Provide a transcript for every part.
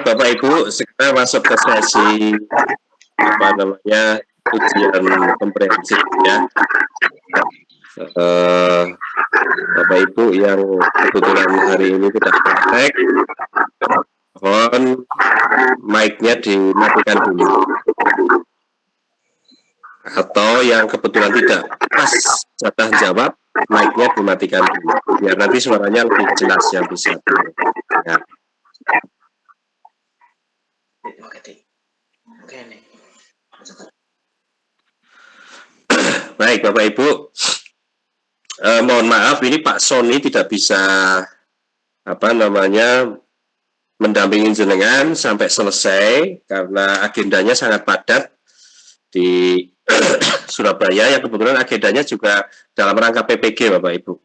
Baik, Bapak Ibu, sekarang masuk ke sesi ujian komprehensif ya. Bapak Ibu yang kebetulan hari ini tidak praktek, mohon mic-nya dimatikan dulu. Atau yang kebetulan tidak pas jatah jawab, mic-nya dimatikan dulu. Biar nanti suaranya lebih jelas yang bisa ya. Baik, Bapak Ibu, mohon maaf ini Pak Sony tidak bisa mendampingi jenengan sampai selesai karena agendanya sangat padat di Surabaya, yang kebetulan agendanya juga dalam rangka PPG, Bapak Ibu.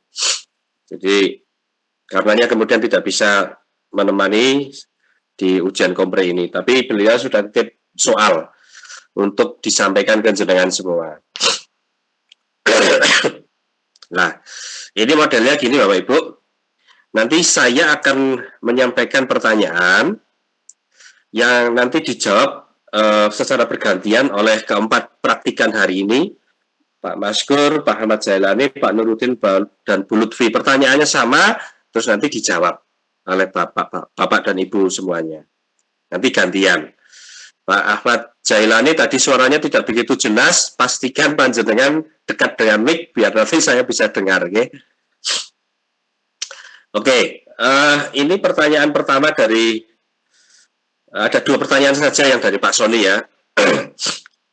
Jadi karenanya kemudian tidak bisa menemani di ujian kompre ini, tapi beliau sudah titip soal untuk disampaikan ke jenengan semua. Nah, ini modelnya gini Bapak Ibu. Nanti saya akan menyampaikan pertanyaan yang nanti dijawab secara bergantian oleh keempat praktikan hari ini, Pak Maskur, Pak Ahmad Jailani, Pak Nuruddin, dan Bu Lutfi. Pertanyaannya sama, terus nanti dijawab oleh Bapak dan Ibu semuanya. Nanti gantian. Pak Ahmad Jailani tadi suaranya tidak begitu jelas, pastikan panjenengan dekat dengan mic biar nanti saya bisa dengar, okay? Oke, ini pertanyaan pertama dari ada dua pertanyaan saja yang dari Pak Sony ya.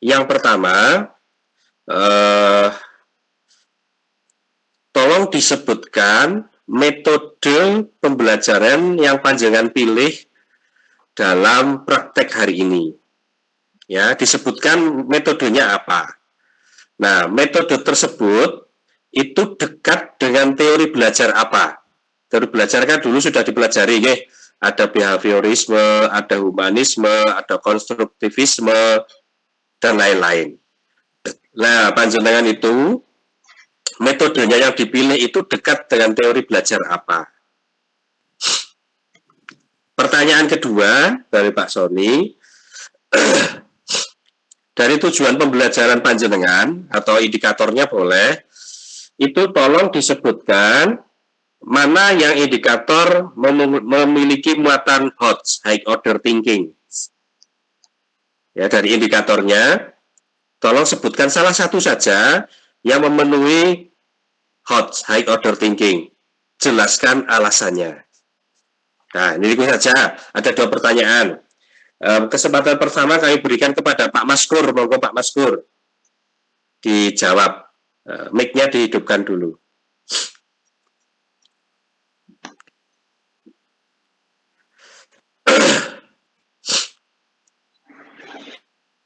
Yang pertama, tolong disebutkan metode pembelajaran yang panjenengan pilih dalam praktek hari ini. Ya, disebutkan metodenya apa. Nah, metode tersebut itu dekat dengan teori belajar apa? Teori belajar kan dulu sudah dipelajari, ya. Ada behaviorisme, ada humanisme, ada konstruktivisme, dan lain-lain. Nah, panjenengan itu metodenya yang dipilih itu dekat dengan teori belajar apa? Pertanyaan kedua dari Pak Sony, dari tujuan pembelajaran panjenengan atau indikatornya boleh, itu tolong disebutkan mana yang indikator memiliki muatan HOTS, high order thinking. Ya, dari indikatornya, tolong sebutkan salah satu saja yang memenuhi HOTS, high order thinking. Jelaskan alasannya. Nah, ini saja. Ada dua pertanyaan. Kesempatan pertama kami berikan kepada Pak Maskur. Monggo Pak Maskur dijawab. Mic-nya dihidupkan dulu.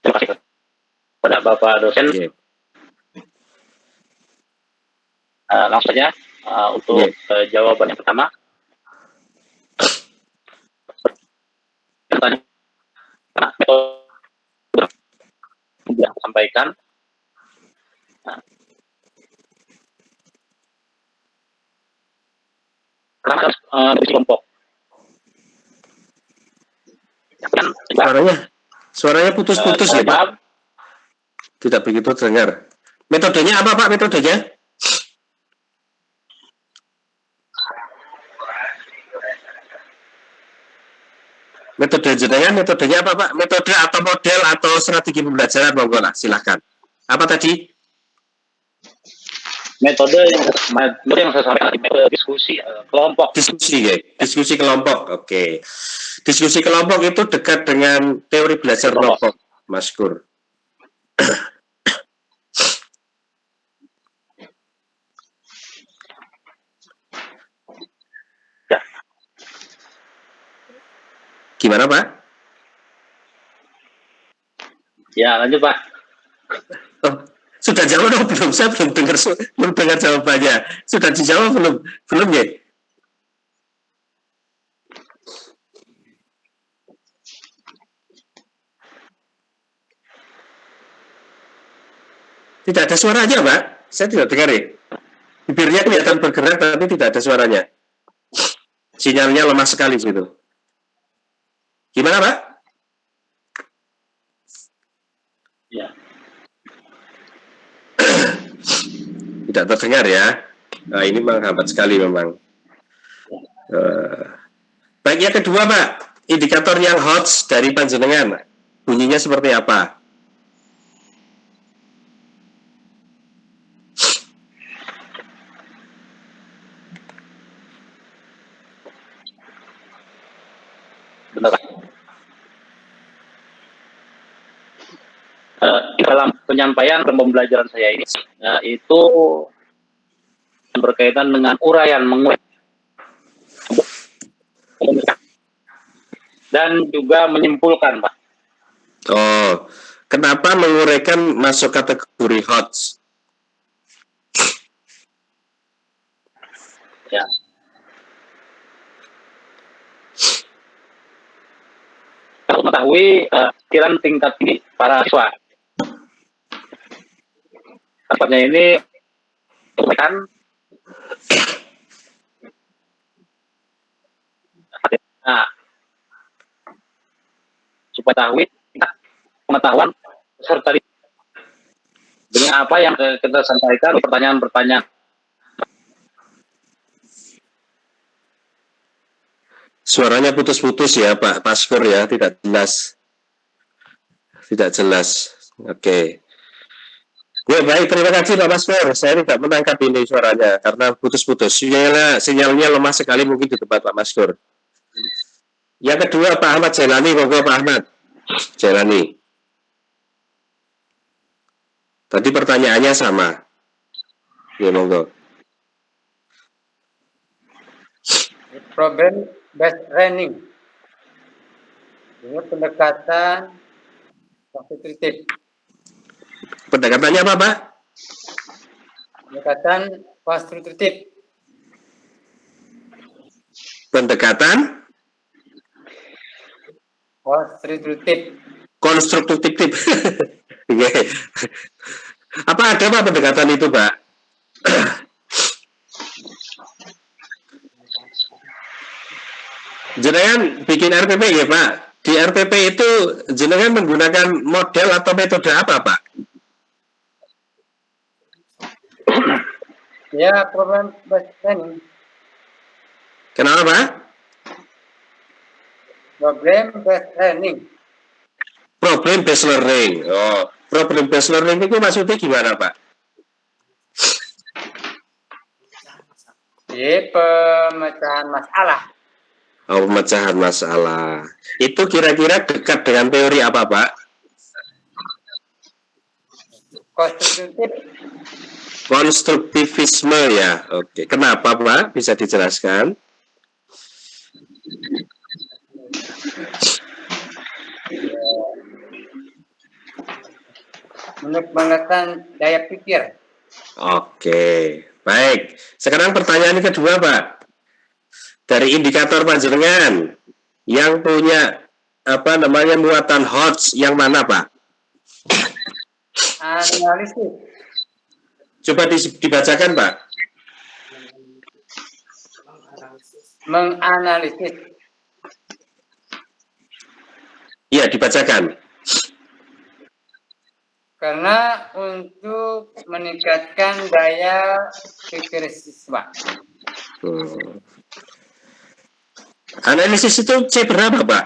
Terima kasih kepada Bapak dosen. Yeah. Langsung saja untuk jawaban yang pertama. Pertanyaan metode yang sampaikan. Kenapa kelompok? Suaranya putus-putus ya Pak. Tidak begitu dengar. Metodenya apa Pak? Metodenya? Metode jenengan, metodenya apa Pak? Metode atau model atau strategi pembelajaran, monggo lah, silahkan. Apa tadi? Metode yang saya sampaikan di metode diskusi kelompok. Diskusi kelompok, oke. Diskusi kelompok itu dekat dengan teori belajar kelompok, Mas Kur. Ya. Gimana Pak? Ya, lanjut Pak. Oh, sudah jawab atau belum? Saya belum dengar jawabannya. Sudah dijawab belum? Belum ya? Tidak ada suaranya, Pak. Saya tidak dengar ya. Bibirnya kelihatan bergerak, tapi tidak ada suaranya. Sinyalnya lemah sekali gitu. Gimana, Pak? Ya. Tidak terdengar ya. Nah, ini menghambat sekali memang. Baik, yang kedua, Pak. Indikator yang HOTS dari panjenengan. Bunyinya seperti apa? Benar. Di dalam penyampaian pembelajaran saya ini itu berkaitan dengan uraian mengurai dan juga menyimpulkan, Pak. Oh, kenapa menguraikan masuk kategori HOTS? Ya. Untuk mengetahui pikiran tingkat tinggi para siswa. Tempatnya ini kan nah, supaya tahu pengetahuan serta dengan apa yang kita sampaikan, pertanyaan-pertanyaan. Suaranya putus-putus ya, Pak Paskur ya, tidak jelas. Tidak jelas. Oke. Ya, baik, terima kasih Pak Paskur. Saya tidak menangkap ini suaranya karena putus-putus. Sinyalnya lemah sekali mungkin di tempat Pak Paskur. Yang kedua, Pak Ahmad Jailani, monggo Pak Ahmad Jailani. Tadi pertanyaannya sama. Ya, monggo. Problem based learning. Ini pendekatan konstruktif. Pendekatannya apa, Pak? Pendekatan konstruktif. Pendekatan konstruktif. Apa ada Pak pendekatan itu, Pak? Jenengan bikin RPP ya, Pak? Di RPP itu jenengan menggunakan model atau metode apa, Pak? Ya, problem based learning. Kenapa, Pak? Problem based learning. Problem based learning. Oh, problem based learning itu maksudnya gimana, Pak? Pemecahan masalah. Oh, pemecahan masalah. Itu kira-kira dekat dengan teori apa, Pak? Konstruktif. Konstruktivisme ya. Oke. Kenapa, Pak? Bisa dijelaskan? Mengembangkan daya pikir. Oke. Baik. Sekarang pertanyaan kedua, Pak. Dari indikator panjenengan yang punya muatan HOTS yang mana, Pak? Analisis. Coba dibacakan, Pak. Menganalisis. Iya, dibacakan. Karena untuk meningkatkan daya pikir siswa. Analisis itu C berapa, Pak?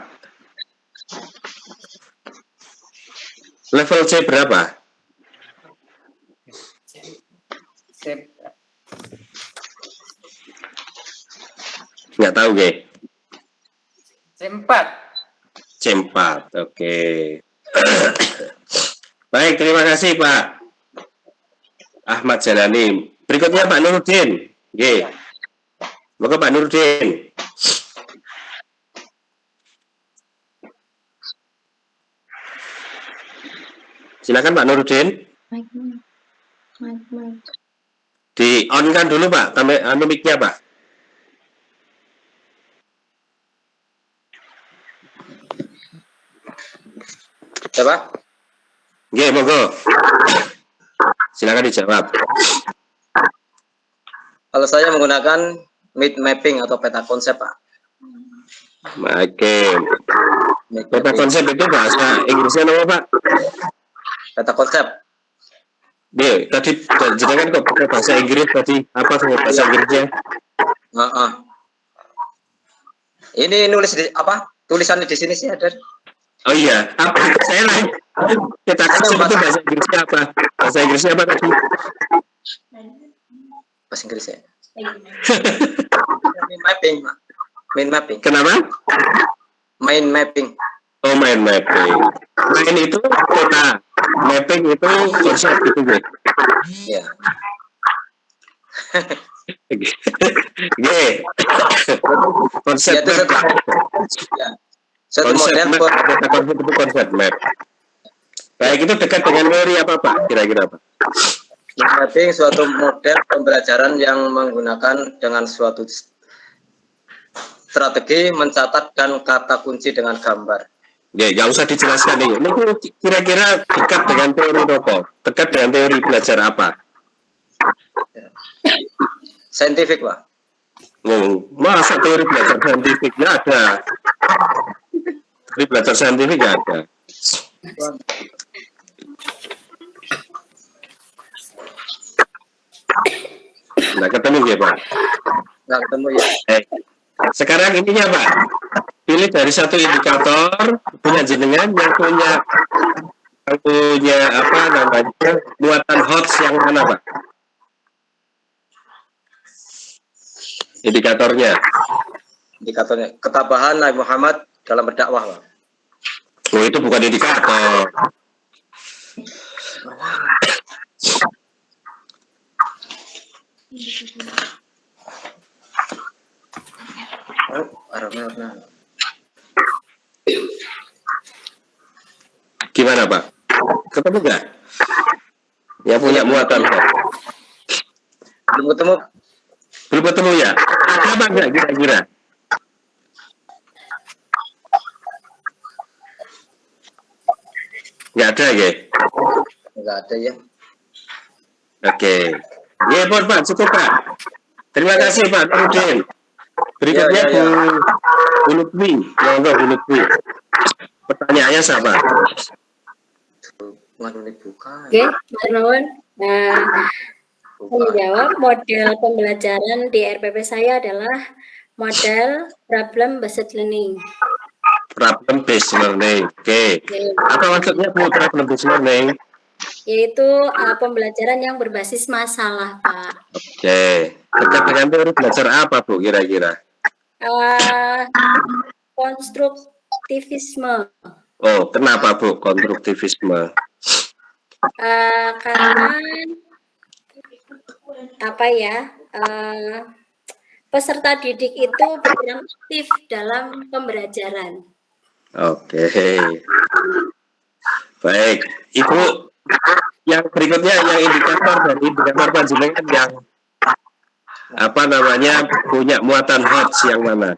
Level C berapa? Nggak tahu, Ge. C4. C4, oke. Baik, terima kasih Pak Ahmad Jailani. Berikutnya Pak Nurudin. Oke. Moga Pak Nurudin. Silakan Pak Nurudin. Di on kan dulu Pak, mic-nya Pak. Siapa? Oke, monggo. Silakan dijawab. Kalau saya menggunakan mid mapping atau peta konsep, Pak. Oke. Kata konsep itu bahasa Inggrisnya apa Pak? Kata konsep. Dia tadi jenengan kok pakai bahasa Inggris tadi apa tuh bahasa Inggrisnya? Ini nulis di apa? Tulisannya di sini sih ada. Oh iya, apa saya lain? Kita kasih itu bahasa Inggrisnya apa? Bahasa Inggrisnya apa tadi? Bahasa Inggris ya. Mind mapping, Pak. Mind mapping. Kenapa? Mind mapping. Oh, mind mapping. Mind itu kota, mapping itu konsep gitu gue. Ya. Konsep Ya, itu map. Ya. Satu Konsep model map, konsep itu konsep map. Baik, itu dekat dengan teori apa Pak? Kira-kira Pak? mapping suatu model pembelajaran yang menggunakan dengan suatu strategi mencatatkan kata kunci dengan gambar. Ya, nggak usah dijelaskan ini. Ini kira-kira dekat dengan teori apa? Dekat dengan teori belajar apa? Saintifik, Pak. Masa teori belajar saintifik nggak ada? Teori belajar saintifik nggak ada. Nah, ketemu ya Pak? Nggak ketemu ya. Sekarang intinya Pak, pilih dari satu indikator punya jenengan yang punya apa namanya muatan HOTS yang mana Pak? Indikatornya. Indikatornya ketabahan Nabi Muhammad dalam berdakwah, Pak. Oh, itu bukan indikator. Gimana Pak? Ketemu nggak? Ya punya muatan HOTS. Belum ketemu. Belum ketemu ya? Ada apa enggak kira-kira? Nggak ada ya? Nggak ada ya. Oke. Ya, Pak, cukup Pak. Terima kasih Pak Nurudin. Berikutnya Bu Lutfi. Monggo Bu Lutfi. Pertanyaannya siapa? Oke, Mas Mawan. Nah, menjawab model pembelajaran di RPP saya adalah model problem based learning. Problem based learning. Oke. Apa maksudnya Bu problem based learning? Yaitu pembelajaran yang berbasis masalah, Pak. Oke. Dekat dengan teori belajar apa Bu kira-kira? Konstruktivisme. Oh, kenapa Bu konstruktivisme? Karena apa ya? Peserta didik itu berperan aktif dalam pembelajaran. Oke. Baik, Ibu. Yang berikutnya yang indikator dari indikator panjenengan yang apa namanya punya muatan HOTS yang mana?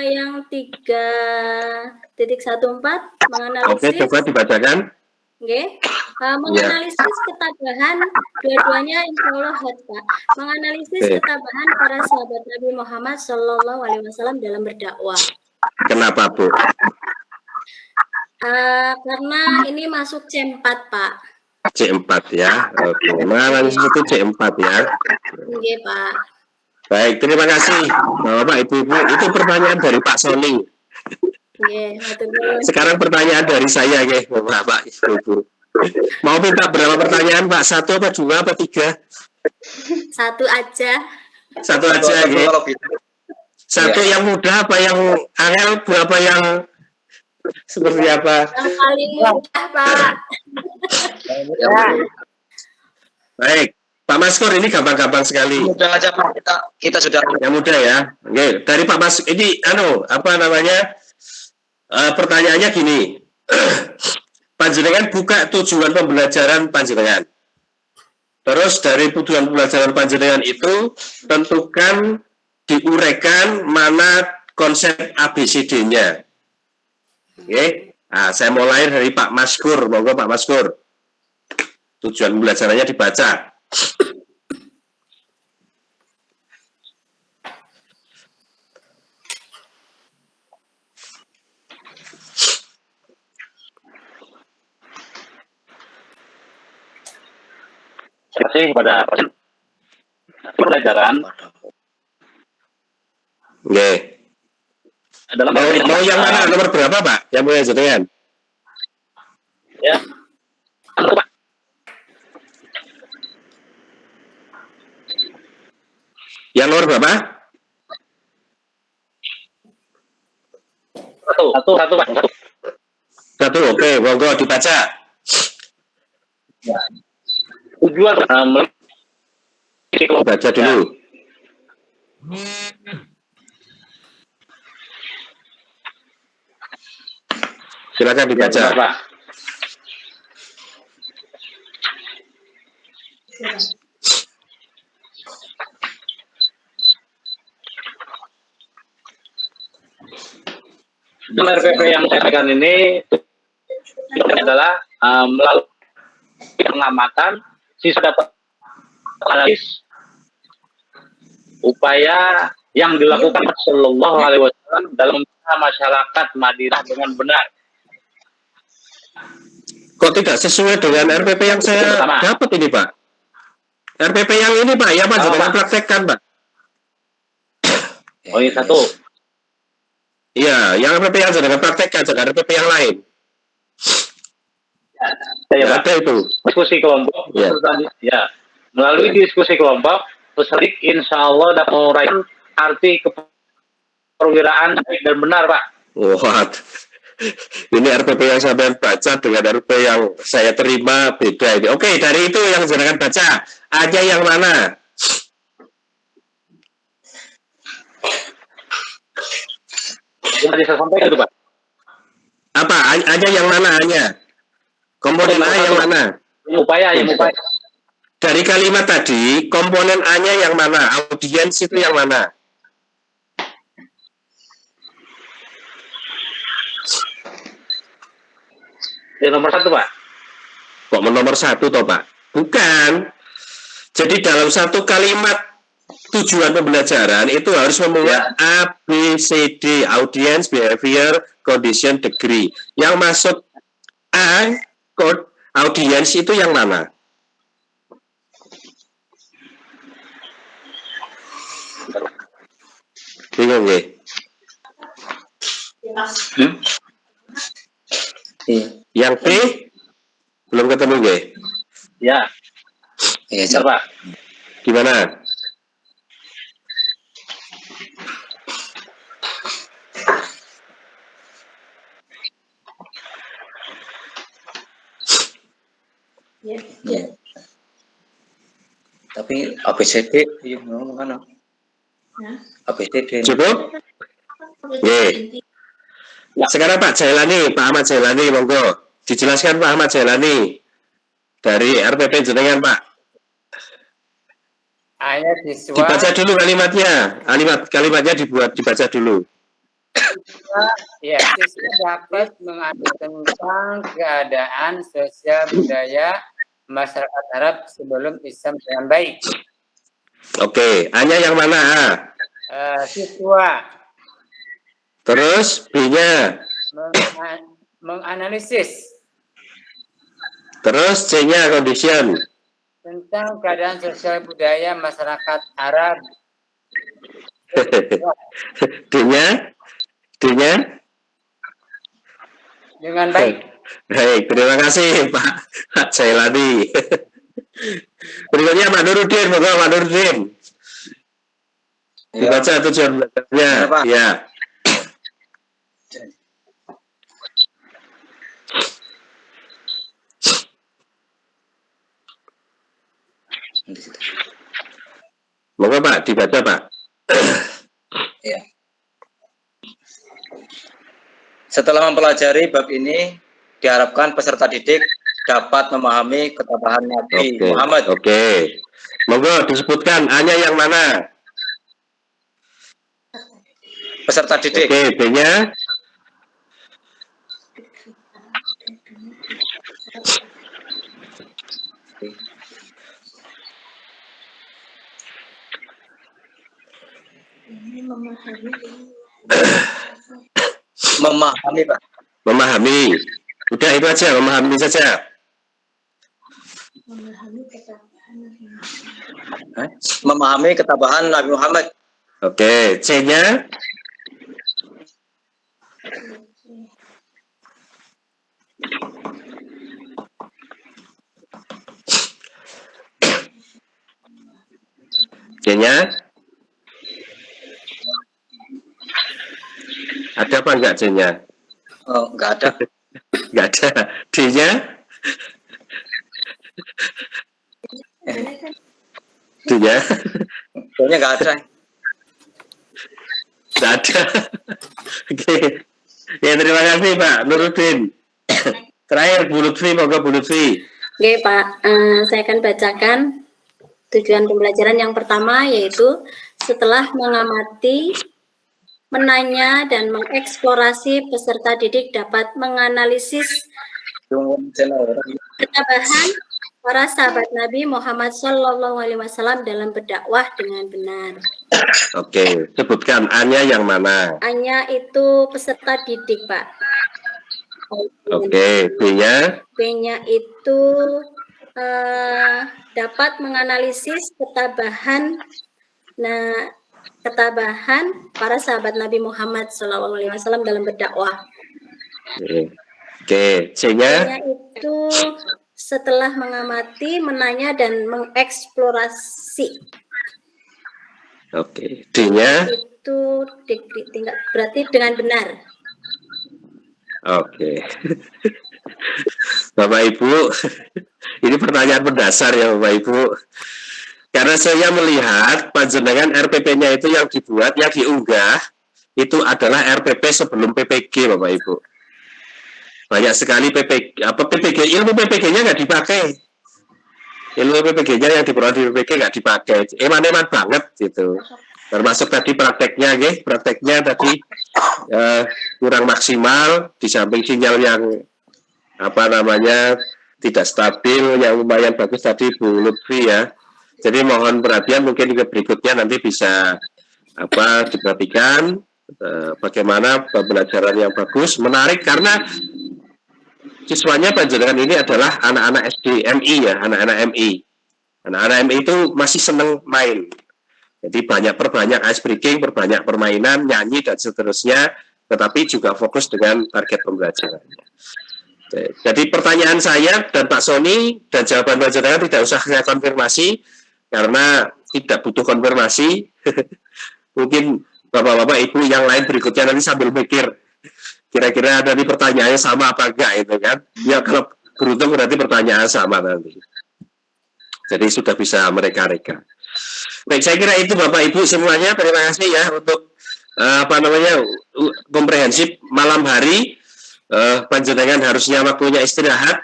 Yang 3.14 menganalisis. Oke, coba dibacakan. Oke. Menganalisis ketabahan dua-duanya insya Allah hot, Pak. Menganalisis ketabahan para sahabat Nabi Muhammad Shallallahu Alaihi Wasallam dalam berdakwah. Kenapa Bu? Karena ini masuk C4 Pak. C4 ya. Oke. Menganalisis itu C4 ya. Oke Pak. Baik, terima kasih Bapak Ibu. Itu pertanyaan dari Pak Sony. Sekarang pertanyaan dari saya ya, Bapak Ibu. Mau minta berapa pertanyaan Pak? 1 apa 2 apa 3? 1 aja. 1 aja ya. Satu yang mudah apa yang angel, berapa yang seperti apa? Yang paling mudah Pak. Baik, Pak Maskur ini gampang-gampang sekali. Mudah aja Pak, kita sudah. Yang mudah ya. Oke, dari Pak Mas ini apa namanya? Pertanyaannya gini. Panjenengan buka tujuan pembelajaran panjenengan. Terus dari tujuan pembelajaran panjenengan itu tentukan diuraikan mana konsep ABCD-nya. Oke. Nah, saya mulai dari Pak Maskur. Monggo Pak Maskur. Tujuan pembelajarannya dibaca. Terima kasih kepada pembelajaran Oke. dalam Mau yang mana? Nomor berapa, Pak? Yang mulai jenengan? Ya. Pak. Yang nomor berapa? Satu, Pak. Satu, oke. Monggo dibaca. Tujuan Baca dulu. Silakan dibaca. Pak. Dalam RPP yang saya pegang ini adalah melalui pengamatan sisa dapat analis upaya yang dilakukan Sallallahu Alaihi Wasallam dalam masyarakat Madinah dengan benar. Kok tidak sesuai dengan RPP yang saya dapat ini, Pak? RPP yang ini, Pak, ya Pak, jangan praktekkan, Pak. Oh, ini satu. Iya, yang RPP yang jangan praktekkan, jangan RPP yang lain. Ya, Ada itu. diskusi kelompok. Ya. Melalui diskusi kelompok, peserta insya Allah dapat menguraikan arti keperwiraan dan benar, Pak. Wah, ini RPP yang saya baca dengan RPP yang saya terima beda ini. Oke, dari itu yang jangan baca. Aja yang mana? Yang tadi saya sampaikan itu, Pak. Apa? Aja yang mana hanya? Komponen A yang mana? Yang upaya. Dari kalimat tadi, komponen A-nya yang mana? Audiens itu yang mana? Yang nomor satu, Pak. Kok nomor satu toh, Pak? Bukan. Jadi dalam satu kalimat tujuan pembelajaran itu harus memuat A, B, C, D, audience, behavior, condition, degree. Yang masuk A, code, audience itu yang mana? Bingung ya? Yang B belum ketemu ya? Ya. Iya, Pak. Gimana? Ya. Tapi ABCD iya ngomong mana? ABCD. Cukup? Oke. Sekarang Pak Jailani, Pak Ahmad Jailani, monggo dijelaskan Pak Ahmad Jailani dari RPP jenengan Pak. Ayat siswa. Dibaca dulu kalimatnya, kalimatnya dibaca dulu. Ya, siswa dapat mengambil tentang keadaan sosial budaya masyarakat Arab sebelum Islam dengan baik. Oke, A-nya yang mana? Siswa. Terus B-nya? Menganalisis. Terus C-nya condition. Tentang keadaan sosial budaya masyarakat Arab. D-nya? D-nya? Dengan baik. Baik, terima kasih Pak Jailani. Berikutnya Pak Nurudin, monggo Pak Nurudin. Dibaca tujuan belajarnya. Ya. Monggo Pak, dibaca Pak. Ya. Setelah mempelajari bab ini, diharapkan peserta didik dapat memahami ketabahan Nabi Muhammad. Oke. Monggo disebutkan A-nya yang mana? Peserta didik. Oke, B-nya? Memahami, Pak. Memahami. Udah itu aja, memahami saja. Memahami ketabahan Memahami ketabahan Nabi Muhammad. Oke, C-nya? C-nya? Ada apa enggak C-nya? Oh, nggak ada. Enggak ada. D-nya? D-nya? Kayaknya nggak ada. Enggak ada. Oke. Ya, terima kasih Pak Nuruddin. Terakhir Bu Lutfi, moga Bu Lutfi. Oke Pak, saya akan bacakan tujuan pembelajaran yang pertama, yaitu setelah mengamati, menanya, dan mengeksplorasi, peserta didik dapat menganalisis ketabahan para sahabat Nabi Muhammad SAW dalam berdakwah dengan benar. Oke, sebutkan A-nya yang mana? A-nya itu peserta didik, Pak. Oke, B-nya? B-nya itu dapat menganalisis ketabahan para sahabat Nabi Muhammad SAW dalam berdakwah. Oke, C-nya? C-nya itu setelah mengamati, menanya, dan mengeksplorasi. Oke, D-nya? Itu berarti dengan benar. Oke. Bapak Ibu, ini pertanyaan mendasar ya Bapak Ibu. Karena saya melihat panjenengan RPP-nya itu yang dibuat, yang diunggah, itu adalah RPP sebelum PPG Bapak Ibu. Banyak sekali PPG, ilmu PPG-nya nggak dipakai. Ilmu PPG-nya yang diperoleh di PPG nggak dipakai. Eman-eman banget gitu. Termasuk tadi prakteknya tadi kurang maksimal, di samping sinyal yang tidak stabil, yang lumayan bagus tadi Bu Lutfi ya. Jadi mohon perhatian, mungkin juga berikutnya nanti bisa diperhatikan bagaimana pembelajaran yang bagus, menarik, karena siswanya panjenengan ini adalah anak-anak SD MI ya, anak-anak MI. Anak-anak MI itu masih senang main. Jadi perbanyak ice breaking, perbanyak permainan, nyanyi dan seterusnya, tetapi juga fokus dengan target pembelajaran. Jadi pertanyaan saya dan Pak Sony dan jawaban panjenengan tidak usah saya konfirmasi karena tidak butuh konfirmasi. Mungkin Bapak-bapak Ibu yang lain berikutnya nanti sambil mikir kira-kira nanti pertanyaannya sama apa enggak itu kan. Ya kalau beruntung berarti pertanyaan sama nanti. Jadi sudah bisa mereka-reka. Baik, saya kira itu Bapak Ibu semuanya. Terima kasih ya untuk komprehensif malam hari. Panjenengan harusnya waktunya istirahat.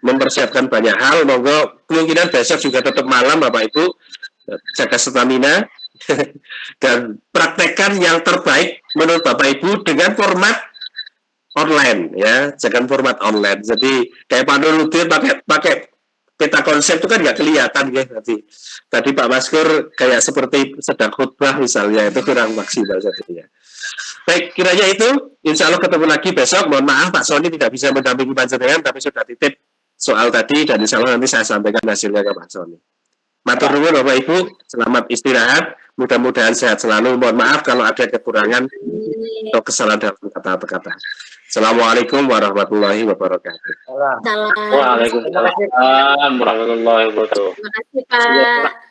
Mempersiapkan banyak hal. Monggo kemungkinan besok juga tetap malam Bapak Ibu. Jaga stamina dan praktekkan yang terbaik menurut Bapak Ibu dengan format online ya. Jangan format online. Jadi kayak Pak Nuruddin pakai peta konsep itu kan nggak kelihatan ya nanti. Tadi Pak Maskur kayak seperti sedang khutbah misalnya, itu kurang maksimal saja. Baik, kiranya itu. Insya Allah ketemu lagi besok. Mohon maaf Pak Sony tidak bisa mendampingi panjenengan, tapi sudah titip soal tadi dan insya Allah nanti saya sampaikan hasilnya ke Pak Sony. Matur nuwun Bapak Ibu, selamat istirahat. Mudah-mudahan sehat selalu. Mohon maaf kalau ada kekurangan atau kesalahan dalam kata-kata. Assalamualaikum warahmatullahi wabarakatuh. Waalaikumsalam warahmatullahi wabarakatuh. Terima kasih Pak.